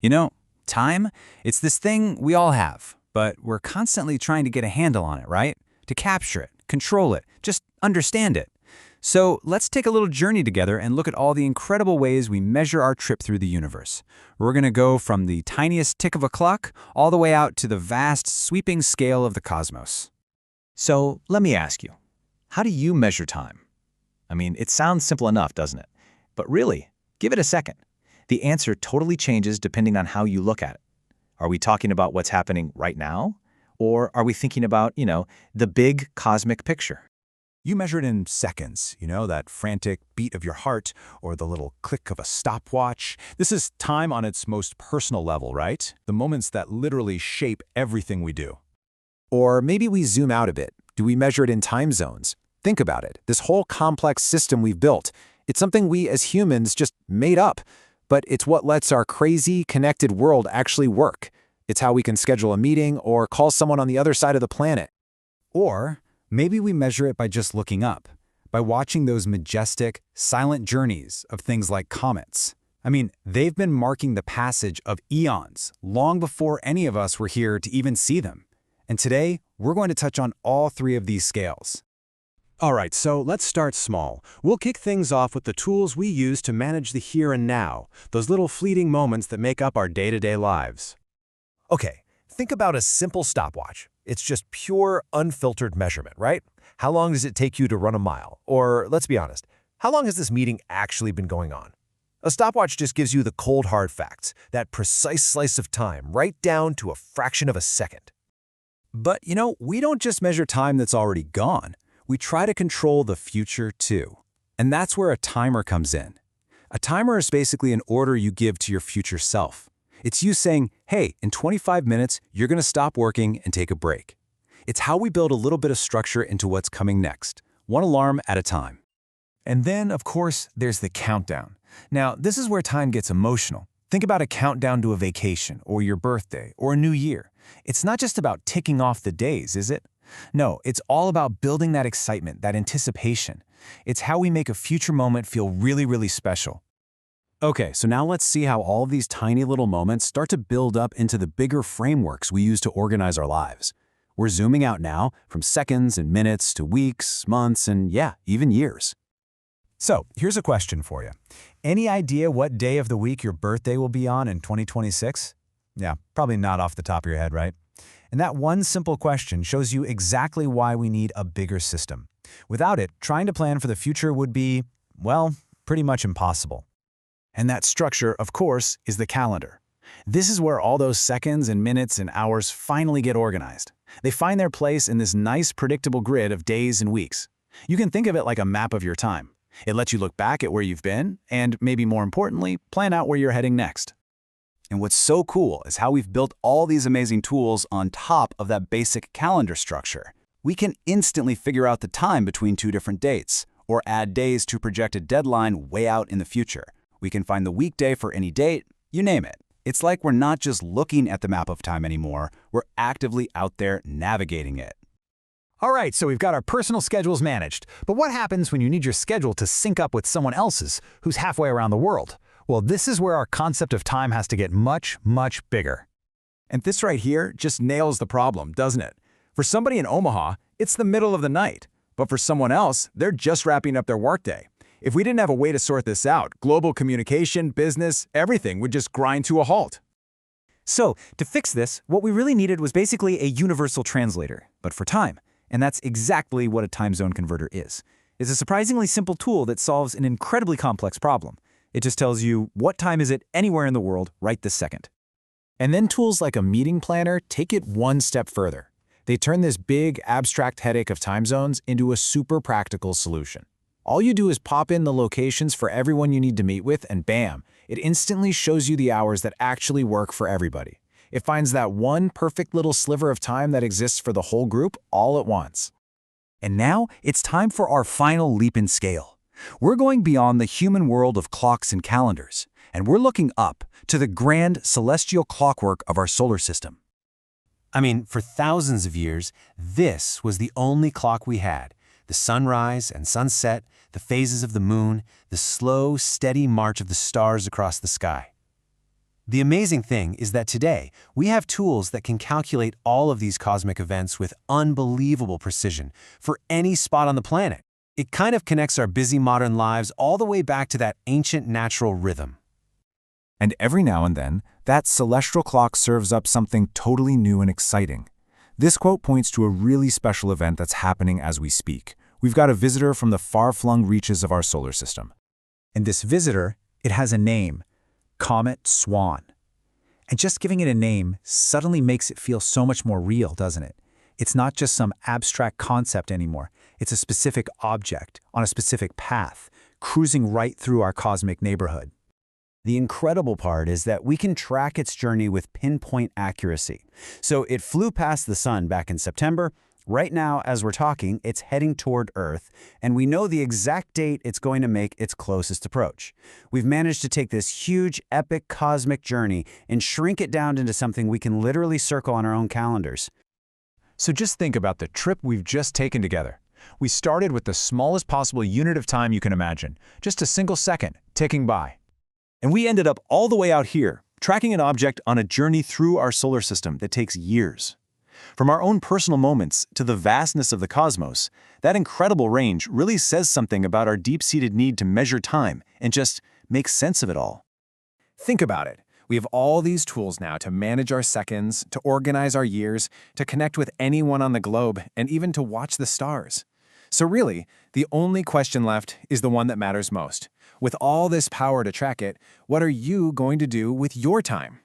You know, time, it's this thing we all have, but we're constantly trying to get a handle on it, right? To capture it, control it, just understand it. So let's take a little journey together and look at all the incredible ways we measure our trip through the universe. We're going to go from the tiniest tick of a clock all the way out to the vast, sweeping scale of the cosmos. So let me ask you, how do you measure time? I mean, it sounds simple enough, doesn't it? But really, give it a second. The answer totally changes depending on how you look at it. Are we talking about what's happening right now? Or are we thinking about, the big cosmic picture? You measure it in seconds, that frantic beat of your heart or the little click of a stopwatch. This is time on its most personal level, right? The moments that literally shape everything we do. Or maybe we zoom out a bit. Do we measure it in time zones? Think about it. This whole complex system we've built, it's something we as humans just made up. But it's what lets our crazy, connected world actually work. It's how we can schedule a meeting or call someone on the other side of the planet. Or maybe we measure it by just looking up, by watching those majestic, silent journeys of things like comets. I mean, they've been marking the passage of eons long before any of us were here to even see them. And today, we're going to touch on all three of these scales. All right, so let's start small. We'll kick things off with the tools we use to manage the here and now, those little fleeting moments that make up our day-to-day lives. Okay, think about a simple stopwatch. It's just pure, unfiltered measurement, right? How long does it take you to run a mile? Or, let's be honest, how long has this meeting actually been going on? A stopwatch just gives you the cold, hard facts, that precise slice of time, right down to a fraction of a second. But, we don't just measure time that's already gone. We try to control the future too. And that's where a timer comes in. A timer is basically an order you give to your future self. It's you saying, hey, in 25 minutes, you're going to stop working and take a break. It's how we build a little bit of structure into what's coming next, one alarm at a time. And then, of course, there's the countdown. Now, this is where time gets emotional. Think about a countdown to a vacation, or your birthday, or a new year. It's not just about ticking off the days, is it? No, it's all about building that excitement, that anticipation. It's how we make a future moment feel really, really special. Okay, so now let's see how all of these tiny little moments start to build up into the bigger frameworks we use to organize our lives. We're zooming out now from seconds and minutes to weeks, months, and even years. So, here's a question for you. Any idea what day of the week your birthday will be on in 2026? Yeah, probably not off the top of your head, right? And that one simple question shows you exactly why we need a bigger system. Without it, trying to plan for the future would be, well, pretty much impossible. And that structure, of course, is the calendar. This is where all those seconds and minutes and hours finally get organized. They find their place in this nice, predictable grid of days and weeks. You can think of it like a map of your time. It lets you look back at where you've been and, maybe more importantly, plan out where you're heading next. And what's so cool is how we've built all these amazing tools on top of that basic calendar structure. We can instantly figure out the time between two different dates, or add days to project a deadline way out in the future. We can find the weekday for any date, you name it. It's like we're not just looking at the map of time anymore, we're actively out there navigating it. All right, so we've got our personal schedules managed. But what happens when you need your schedule to sync up with someone else's who's halfway around the world? Well, this is where our concept of time has to get much, much bigger. And this right here just nails the problem, doesn't it? For somebody in Omaha, it's the middle of the night. But for someone else, they're just wrapping up their workday. If we didn't have a way to sort this out, global communication, business, everything would just grind to a halt. So, to fix this, what we really needed was basically a universal translator, but for time. And that's exactly what a time zone converter is. It's a surprisingly simple tool that solves an incredibly complex problem. It just tells you what time is it anywhere in the world right this second. And then tools like a meeting planner take it one step further. They turn this big, abstract headache of time zones into a super practical solution. All you do is pop in the locations for everyone you need to meet with, and bam, it instantly shows you the hours that actually work for everybody. It finds that one perfect little sliver of time that exists for the whole group all at once. And now it's time for our final leap in scale. We're going beyond the human world of clocks and calendars, and we're looking up to the grand celestial clockwork of our solar system. I mean, for thousands of years, this was the only clock we had. The sunrise and sunset, the phases of the moon, the slow, steady march of the stars across the sky. The amazing thing is that today, we have tools that can calculate all of these cosmic events with unbelievable precision for any spot on the planet. It kind of connects our busy modern lives all the way back to that ancient natural rhythm. And every now and then, that celestial clock serves up something totally new and exciting. This quote points to a really special event that's happening as we speak. We've got a visitor from the far-flung reaches of our solar system. And this visitor, it has a name, Comet Swan. And just giving it a name suddenly makes it feel so much more real, doesn't it? It's not just some abstract concept anymore. It's a specific object on a specific path, cruising right through our cosmic neighborhood. The incredible part is that we can track its journey with pinpoint accuracy. So it flew past the sun back in September. Right now, as we're talking, it's heading toward Earth, and we know the exact date it's going to make its closest approach. We've managed to take this huge, epic cosmic journey and shrink it down into something we can literally circle on our own calendars. So just think about the trip we've just taken together. We started with the smallest possible unit of time you can imagine, just a single second ticking by. And we ended up all the way out here, tracking an object on a journey through our solar system that takes years. From our own personal moments to the vastness of the cosmos, that incredible range really says something about our deep-seated need to measure time and just make sense of it all. Think about it. We have all these tools now to manage our seconds, to organize our years, to connect with anyone on the globe, and even to watch the stars. So really, the only question left is the one that matters most. With all this power to track it, what are you going to do with your time?